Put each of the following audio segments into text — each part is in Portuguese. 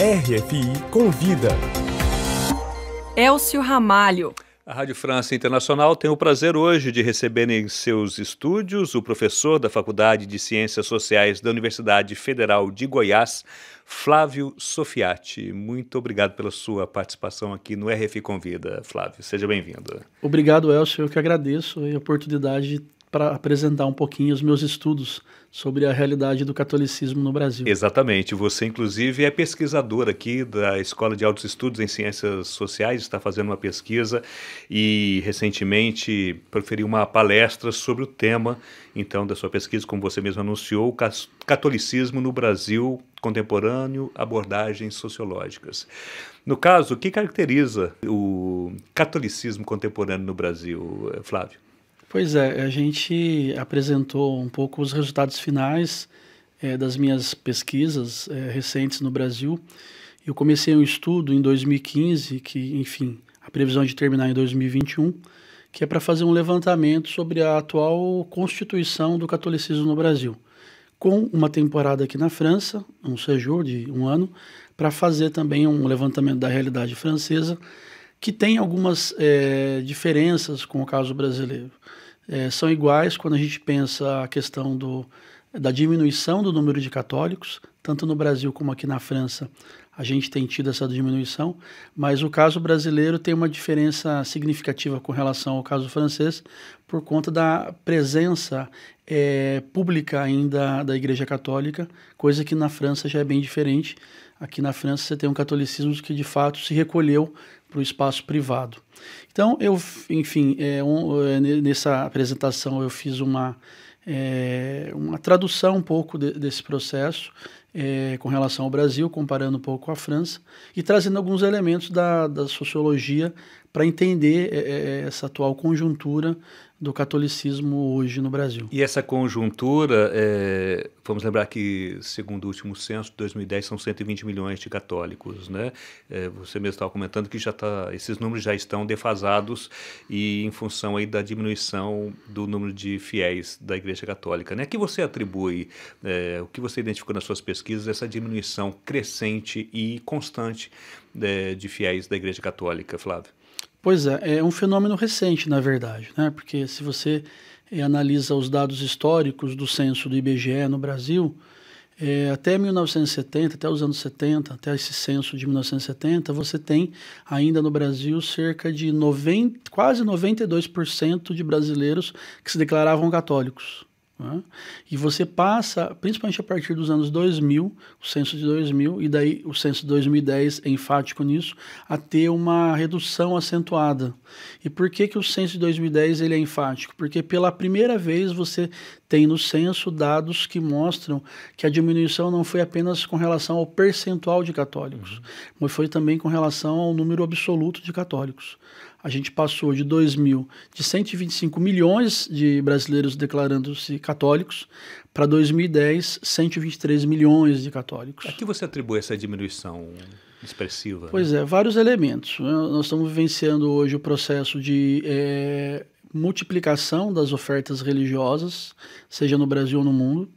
RFI Convida. Elcio Ramalho. A Rádio França Internacional tem o prazer hoje de receber em seus estúdios o professor da Faculdade de Ciências Sociais da Universidade Federal de Goiás, Flávio Sofiati. Muito obrigado pela sua participação aqui no RFI Convida, Flávio. Seja bem-vindo. Obrigado, Elcio. Eu que agradeço a oportunidade para apresentar um pouquinho os meus estudos sobre a realidade do catolicismo no Brasil. Exatamente. Você, inclusive, é pesquisador aqui da Escola de Altos Estudos em Ciências Sociais, está fazendo uma pesquisa e, recentemente, proferiu uma palestra sobre o tema, então, da sua pesquisa, como você mesmo anunciou, o catolicismo no Brasil contemporâneo, abordagens sociológicas. No caso, o que caracteriza o catolicismo contemporâneo no Brasil, Flávio? Pois é, a gente apresentou um pouco os resultados finais das minhas pesquisas recentes no Brasil. Eu comecei um estudo em 2015, que, enfim, a previsão é de terminar em 2021, que é para fazer um levantamento sobre a atual constituição do catolicismo no Brasil, com uma temporada aqui na França, um séjour de um ano, para fazer também um levantamento da realidade francesa, que tem algumas diferenças com o caso brasileiro. São iguais quando a gente pensa a questão da diminuição do número de católicos, tanto no Brasil como aqui na França a gente tem tido essa diminuição, mas o caso brasileiro tem uma diferença significativa com relação ao caso francês por conta da presença pública ainda da Igreja Católica, coisa que na França já é bem diferente. Aqui na França você tem um catolicismo que de fato se recolheu para o espaço privado. Então, nessa apresentação eu fiz uma tradução um pouco desse processo com relação ao Brasil, comparando um pouco com a França e trazendo alguns elementos da sociologia para entender essa atual conjuntura do catolicismo hoje no Brasil. E essa conjuntura, vamos lembrar que, segundo o último censo de 2010, são 120 milhões de católicos, né? Você mesmo estava comentando que esses números já estão defasados e em função aí da diminuição do número de fiéis da Igreja Católica, né? Que você atribui, o que você identificou nas suas pesquisas, essa diminuição crescente e constante de fiéis da Igreja Católica, Flávio? Pois é um fenômeno recente, na verdade, né? Porque se você analisa os dados históricos do censo do IBGE no Brasil, até 1970, até os anos 70, até esse censo de 1970, você tem ainda no Brasil cerca de quase 92% de brasileiros que se declaravam católicos. E você passa, principalmente a partir dos anos 2000, o censo de 2000, e daí o censo de 2010 é enfático nisso, a ter uma redução acentuada. E por que o censo de 2010 ele é enfático? Porque pela primeira vez você tem no censo dados que mostram que a diminuição não foi apenas com relação ao percentual de católicos, mas foi também com relação ao número absoluto de católicos. A gente passou de 2000, de 125 milhões de brasileiros declarando-se católicos, para 2010, 123 milhões de católicos. A que você atribui essa diminuição expressiva? Pois vários elementos. Nós estamos vivenciando hoje o processo de multiplicação das ofertas religiosas, seja no Brasil ou no mundo.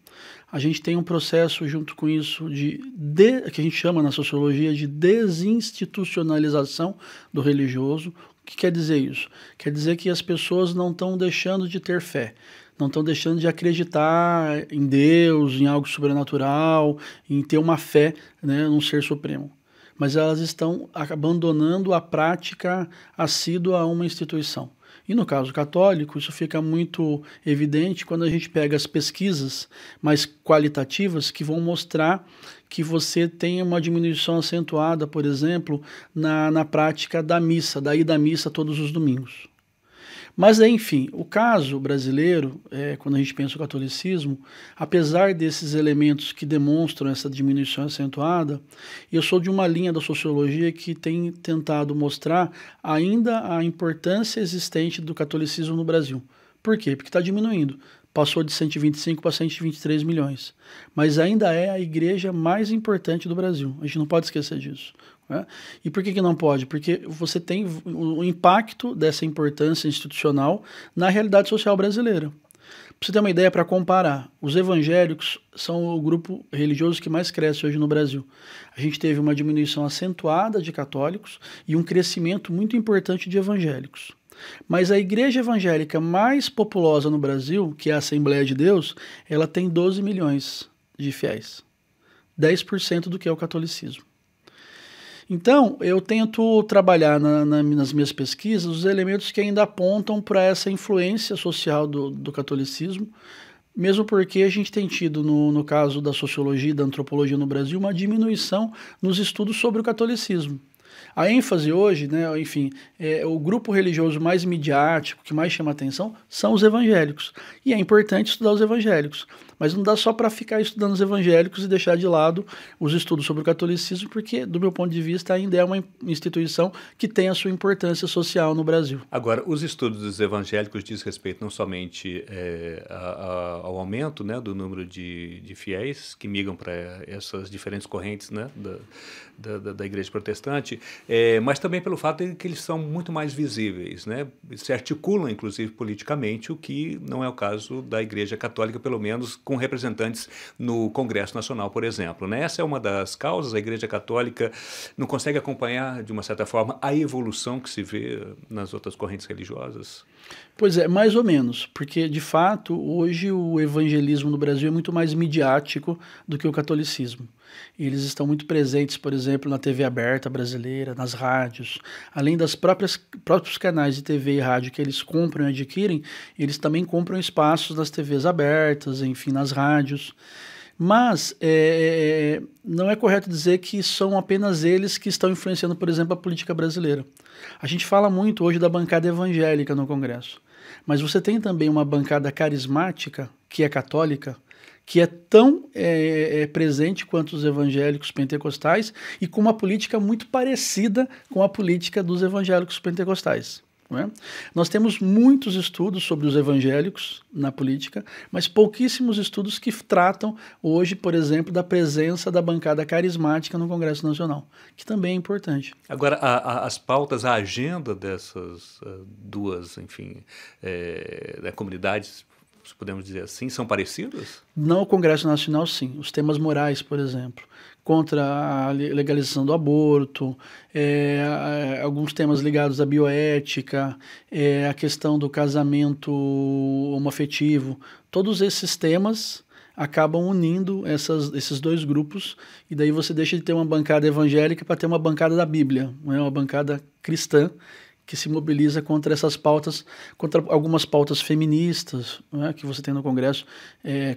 A gente tem um processo junto com isso que a gente chama na sociologia de desinstitucionalização do religioso. O que quer dizer isso? Quer dizer que as pessoas não estão deixando de ter fé, não estão deixando de acreditar em Deus, em algo sobrenatural, em ter uma fé, né, num ser supremo. Mas elas estão abandonando a prática assídua a uma instituição. E no caso católico, isso fica muito evidente quando a gente pega as pesquisas mais qualitativas que vão mostrar que você tem uma diminuição acentuada, por exemplo, na prática da missa, da ida à missa todos os domingos. Mas, enfim, o caso brasileiro, quando a gente pensa o catolicismo, apesar desses elementos que demonstram essa diminuição acentuada, eu sou de uma linha da sociologia que tem tentado mostrar ainda a importância existente do catolicismo no Brasil. Por quê? Porque está diminuindo. Passou de 125 para 123 milhões. Mas ainda é a igreja mais importante do Brasil. A gente não pode esquecer disso. Né? E por que não pode? Porque você tem o impacto dessa importância institucional na realidade social brasileira. Para você ter uma ideia, para comparar, os evangélicos são o grupo religioso que mais cresce hoje no Brasil. A gente teve uma diminuição acentuada de católicos e um crescimento muito importante de evangélicos. Mas a igreja evangélica mais populosa no Brasil, que é a Assembleia de Deus, ela tem 12 milhões de fiéis. 10% do que é o catolicismo. Então, eu tento trabalhar nas minhas pesquisas os elementos que ainda apontam para essa influência social do catolicismo, mesmo porque a gente tem tido, no caso da sociologia e da antropologia no Brasil, uma diminuição nos estudos sobre o catolicismo. A ênfase hoje, né, enfim, o grupo religioso mais midiático, que mais chama atenção, são os evangélicos. E é importante estudar os evangélicos. Mas não dá só para ficar estudando os evangélicos e deixar de lado os estudos sobre o catolicismo, porque, do meu ponto de vista, ainda é uma instituição que tem a sua importância social no Brasil. Agora, os estudos dos evangélicos diz respeito não somente ao aumento, né, do número de fiéis que migram para essas diferentes correntes, né, da igreja protestante, mas também pelo fato de que eles são muito mais visíveis, né, se articulam, inclusive, politicamente, o que não é o caso da igreja católica, pelo menos com representantes no Congresso Nacional, por exemplo, né? Essa é uma das causas. A Igreja Católica não consegue acompanhar, de uma certa forma, a evolução que se vê nas outras correntes religiosas? Pois é, mais ou menos, porque, de fato, hoje o evangelismo no Brasil é muito mais midiático do que o catolicismo. Eles estão muito presentes, por exemplo, na TV aberta brasileira, nas rádios. Além dos próprios canais de TV e rádio que eles compram e adquirem, eles também compram espaços nas TVs abertas, enfim, nas rádios. Mas não é correto dizer que são apenas eles que estão influenciando, por exemplo, a política brasileira. A gente fala muito hoje da bancada evangélica no Congresso, mas você tem também uma bancada carismática, que é católica, que é tão presente quanto os evangélicos pentecostais e com uma política muito parecida com a política dos evangélicos pentecostais. Não é? Nós temos muitos estudos sobre os evangélicos na política, mas pouquíssimos estudos que tratam hoje, por exemplo, da presença da bancada carismática no Congresso Nacional, que também é importante. Agora, as pautas, a agenda dessas duas, enfim, comunidades, se podemos dizer assim, são parecidas? No Congresso Nacional, sim. Os temas morais, por exemplo, contra a legalização do aborto, alguns temas ligados à bioética, a questão do casamento homoafetivo, todos esses temas acabam unindo esses dois grupos, e daí você deixa de ter uma bancada evangélica para ter uma bancada da Bíblia, não é? Uma bancada cristã, que se mobiliza contra essas pautas, contra algumas pautas feministas, né, que você tem no Congresso,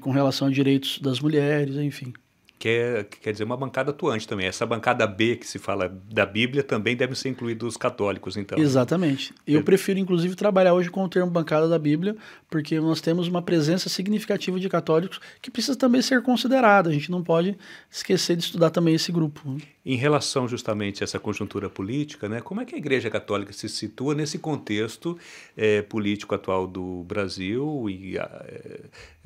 com relação a direitos das mulheres, enfim. Quer dizer, uma bancada atuante também. Essa bancada B que se fala da Bíblia também deve ser incluídos os católicos, então. Exatamente. Eu prefiro, inclusive, trabalhar hoje com o termo bancada da Bíblia, porque nós temos uma presença significativa de católicos que precisa também ser considerada. A gente não pode esquecer de estudar também esse grupo. Em relação justamente a essa conjuntura política, né, como é que a Igreja Católica se situa nesse contexto político atual do Brasil e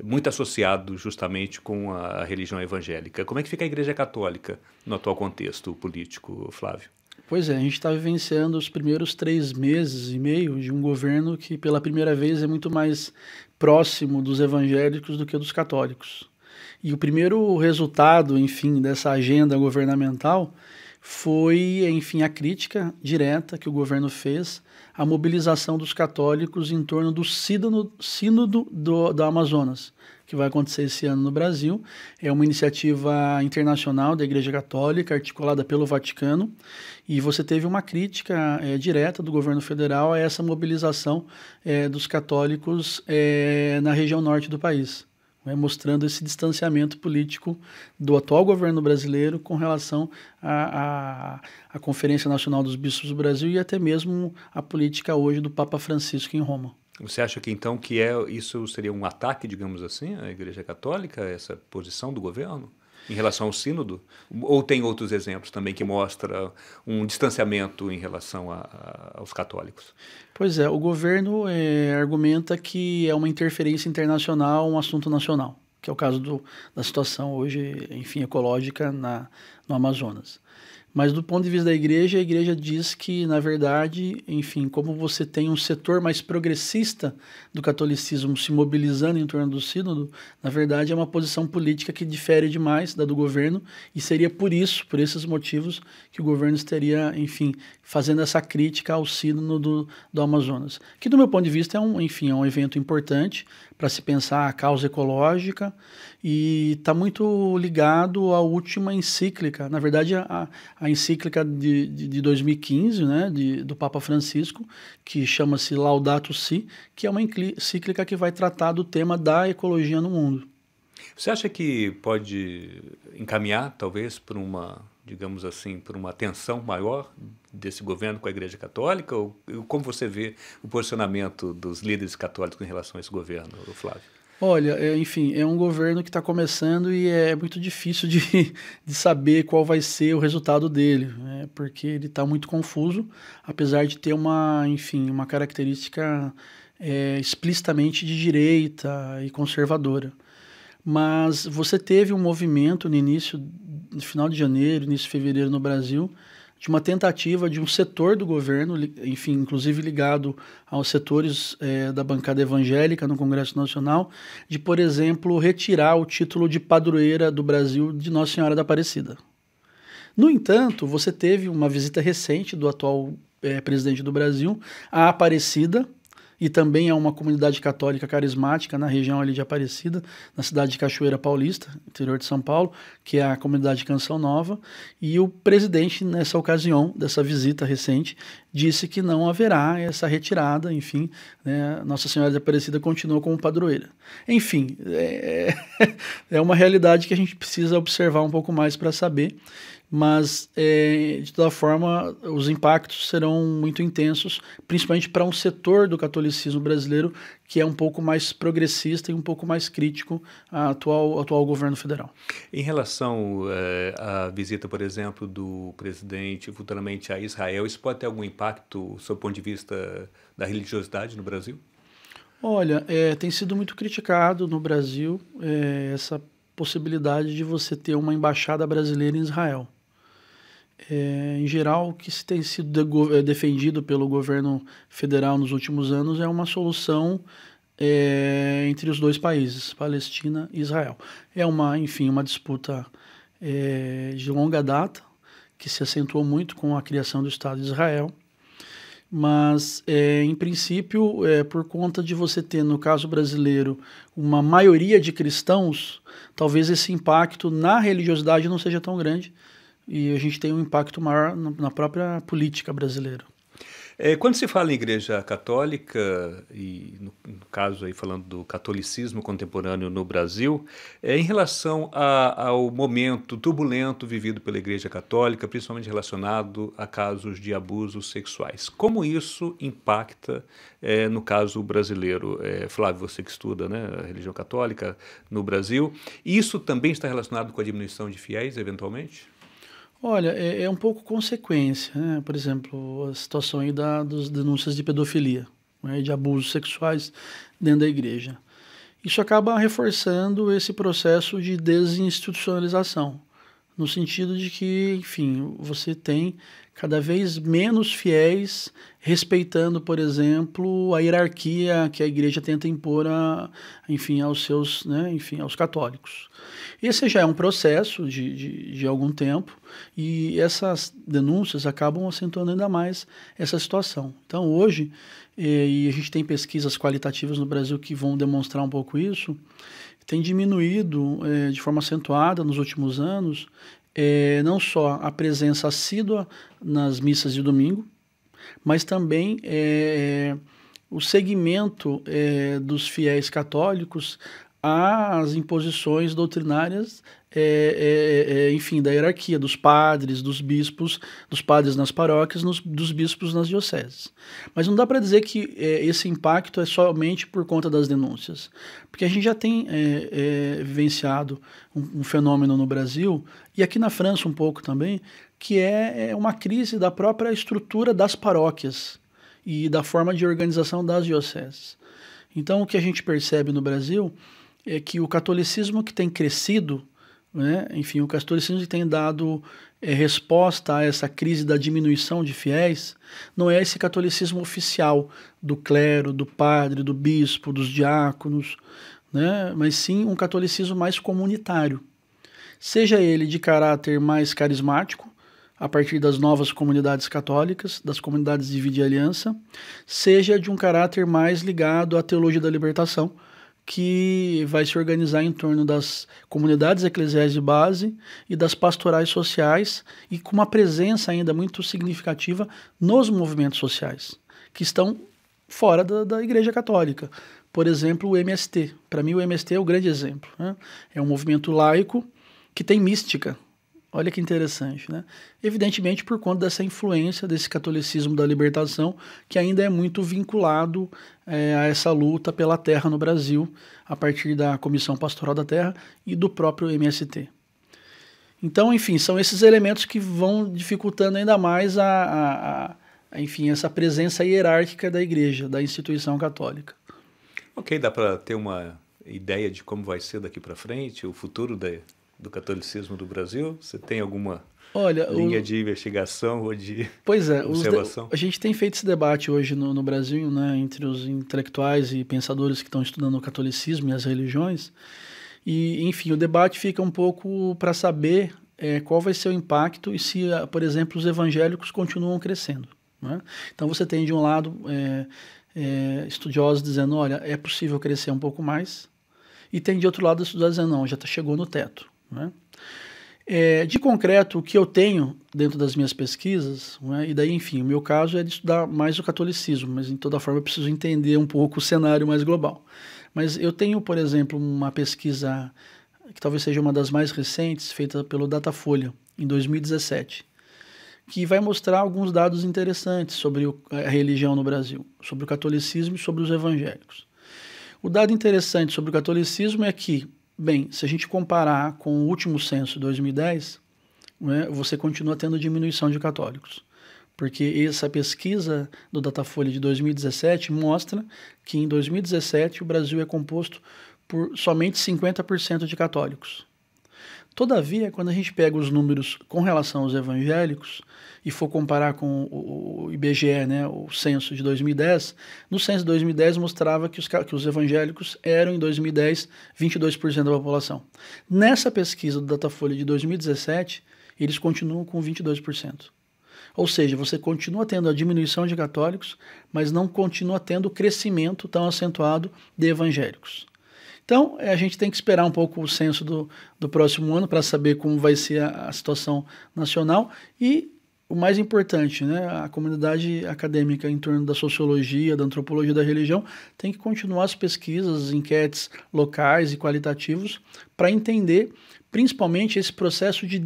muito associado justamente com a religião evangélica? Como é que fica a Igreja Católica no atual contexto político, Flávio? Pois é, a gente está vivenciando os primeiros 3 meses e meio de um governo que pela primeira vez é muito mais próximo dos evangélicos do que dos católicos. E o primeiro resultado, enfim, dessa agenda governamental foi, enfim, a crítica direta que o governo fez à mobilização dos católicos em torno do Sínodo do Amazonas, que vai acontecer esse ano no Brasil. É uma iniciativa internacional da Igreja Católica, articulada pelo Vaticano, e você teve uma crítica direta do governo federal a essa mobilização dos católicos na região norte do país, mostrando esse distanciamento político do atual governo brasileiro com relação à Conferência Nacional dos Bispos do Brasil e até mesmo a política hoje do Papa Francisco em Roma. Você acha que então isso seria um ataque, digamos assim, à Igreja Católica, essa posição do governo em relação ao sínodo? Ou tem outros exemplos também que mostram um distanciamento em relação aos católicos? Pois é, o governo argumenta que é uma interferência internacional, um assunto nacional, que é o caso da situação hoje, enfim, ecológica no Amazonas. Mas do ponto de vista da igreja, a igreja diz que, na verdade, enfim, como você tem um setor mais progressista do catolicismo se mobilizando em torno do sínodo, na verdade é uma posição política que difere demais da do governo e seria por isso, por esses motivos, que o governo estaria, enfim, fazendo essa crítica ao sínodo do Amazonas. Que, do meu ponto de vista, é um evento importante para se pensar a causa ecológica e está muito ligado à última encíclica, na verdade a encíclica de 2015, né, do Papa Francisco, que chama-se Laudato Si, que é uma encíclica que vai tratar do tema da ecologia no mundo. Você acha que pode encaminhar, talvez, por uma, digamos assim, por uma tensão maior desse governo com a Igreja Católica? Ou como você vê o posicionamento dos líderes católicos em relação a esse governo, Flávio? Olha, enfim, é um governo que está começando e é muito difícil de saber qual vai ser o resultado dele, né? Porque ele está muito confuso, apesar de ter uma característica explicitamente de direita e conservadora. Mas você teve um movimento no final de janeiro, início de fevereiro no Brasil, de uma tentativa de um setor do governo, enfim, inclusive ligado aos setores da bancada evangélica no Congresso Nacional, de, por exemplo, retirar o título de padroeira do Brasil de Nossa Senhora da Aparecida. No entanto, você teve uma visita recente do atual presidente do Brasil à Aparecida, e também a uma comunidade católica carismática na região ali de Aparecida, na cidade de Cachoeira Paulista, interior de São Paulo, que é a comunidade Canção Nova, e o presidente, nessa ocasião, dessa visita recente, disse que não haverá essa retirada, enfim, né, Nossa Senhora de Aparecida continua como padroeira. Enfim, é uma realidade que a gente precisa observar um pouco mais para saber, mas, de toda forma, os impactos serão muito intensos, principalmente para um setor do catolicismo brasileiro que é um pouco mais progressista e um pouco mais crítico ao atual governo federal. Em relação à visita, por exemplo, do presidente futuramente a Israel, isso pode ter algum impacto sob o ponto de vista da religiosidade no Brasil? Olha, tem sido muito criticado no Brasil essa possibilidade de você ter uma embaixada brasileira em Israel. Em geral, o que tem sido defendido pelo governo federal nos últimos anos é uma solução entre os dois países, Palestina e Israel. É uma disputa de longa data, que se acentuou muito com a criação do Estado de Israel, mas, em princípio, por conta de você ter, no caso brasileiro, uma maioria de cristãos, talvez esse impacto na religiosidade não seja tão grande, e a gente tem um impacto maior na própria política brasileira. Quando se fala em Igreja Católica, e no caso aí falando do catolicismo contemporâneo no Brasil, em relação ao momento turbulento vivido pela Igreja Católica, principalmente relacionado a casos de abusos sexuais, como isso impacta no caso brasileiro? Flávio, você que estuda, né, a religião católica no Brasil, isso também está relacionado com a diminuição de fiéis, eventualmente? Olha, é um pouco consequência, né? Por exemplo, a situação aí das denúncias de pedofilia, né? De abusos sexuais dentro da igreja. Isso acaba reforçando esse processo de desinstitucionalização, no sentido de que, enfim, você tem cada vez menos fiéis respeitando, por exemplo, a hierarquia que a igreja tenta impor aos seus, né, aos católicos. Esse já é um processo de algum tempo e essas denúncias acabam acentuando ainda mais essa situação. Então, hoje, e a gente tem pesquisas qualitativas no Brasil que vão demonstrar um pouco isso, tem diminuído de forma acentuada nos últimos anos não só a presença assídua nas missas de domingo, mas também o segmento dos fiéis católicos às imposições doutrinárias, da hierarquia, dos padres, dos bispos, dos padres nas paróquias, dos bispos nas dioceses. Mas não dá para dizer que esse impacto é somente por conta das denúncias, porque a gente já tem vivenciado um fenômeno no Brasil, e aqui na França um pouco também, que é uma crise da própria estrutura das paróquias e da forma de organização das dioceses. Então, o que a gente percebe no Brasil é que o catolicismo que tem crescido né? Enfim, o catolicismo tem dado resposta a essa crise da diminuição de fiéis, não é esse catolicismo oficial do clero, do padre, do bispo, dos diáconos, né? Mas sim um catolicismo mais comunitário. Seja ele de caráter mais carismático, a partir das novas comunidades católicas, das comunidades de vida e aliança, seja de um caráter mais ligado à teologia da libertação, que vai se organizar em torno das comunidades eclesiais de base e das pastorais sociais, e com uma presença ainda muito significativa nos movimentos sociais, que estão fora da Igreja Católica. Por exemplo, o MST. Para mim, o MST é o grande exemplo, né? É um movimento laico que tem mística. Olha que interessante, né? Evidentemente por conta dessa influência desse catolicismo da libertação, que ainda é muito vinculado a essa luta pela terra no Brasil, a partir da Comissão Pastoral da Terra e do próprio MST. Então, enfim, são esses elementos que vão dificultando ainda mais enfim, essa presença hierárquica da igreja, da instituição católica. Ok, dá para ter uma ideia de como vai ser daqui para frente, o futuro do catolicismo do Brasil? Você tem alguma linha de investigação ou de observação? A gente tem feito esse debate hoje no Brasil, né, entre os intelectuais e pensadores que estão estudando o catolicismo e as religiões. E, enfim, o debate fica um pouco para saber qual vai ser o impacto e se, por exemplo, os evangélicos continuam crescendo, né? Então você tem, de um lado, estudiosos dizendo, olha, é possível crescer um pouco mais, e tem, de outro lado, estudiosos dizendo, não, já chegou no teto, né? De concreto, o que eu tenho dentro das minhas pesquisas, né, e daí, enfim, o meu caso é de estudar mais o catolicismo, mas, de toda forma, eu preciso entender um pouco o cenário mais global. Mas eu tenho, por exemplo, uma pesquisa que talvez seja uma das mais recentes, feita pelo Datafolha, em 2017, que vai mostrar alguns dados interessantes sobre a religião no Brasil, sobre o catolicismo e sobre os evangélicos. O dado interessante sobre o catolicismo é que, bem, se a gente comparar com o último censo de 2010, né, você continua tendo diminuição de católicos. Porque essa pesquisa do Datafolha de 2017 mostra que em 2017 o Brasil é composto por somente 50% de católicos. Todavia, quando a gente pega os números com relação aos evangélicos e for comparar com o IBGE, né, o censo de 2010, no censo de 2010 mostrava que os evangélicos eram, em 2010, 22% da população. Nessa pesquisa do Datafolha de 2017, eles continuam com 22%. Ou seja, você continua tendo a diminuição de católicos, mas não continua tendo o crescimento tão acentuado de evangélicos. Então, a gente tem que esperar um pouco o censo do próximo ano para saber como vai ser a situação nacional e, o mais importante, né, a comunidade acadêmica em torno da sociologia, da antropologia da religião tem que continuar as pesquisas, as enquetes locais e qualitativos para entender principalmente esse processo de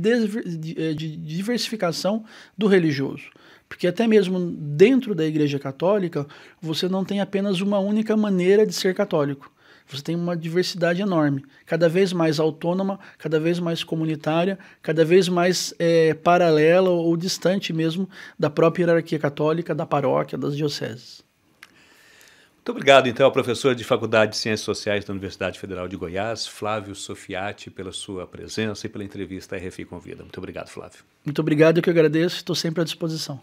diversificação do religioso. Porque até mesmo dentro da Igreja Católica, você não tem apenas uma única maneira de ser católico. Você tem uma diversidade enorme, cada vez mais autônoma, cada vez mais comunitária, cada vez mais paralela ou distante mesmo da própria hierarquia católica, da paróquia, das dioceses. Muito obrigado, então, ao professor de Faculdade de Ciências Sociais da Universidade Federal de Goiás, Flávio Sofiati, pela sua presença e pela entrevista à RFI Convida. Muito obrigado, Flávio. Muito obrigado, eu que agradeço, estou sempre à disposição.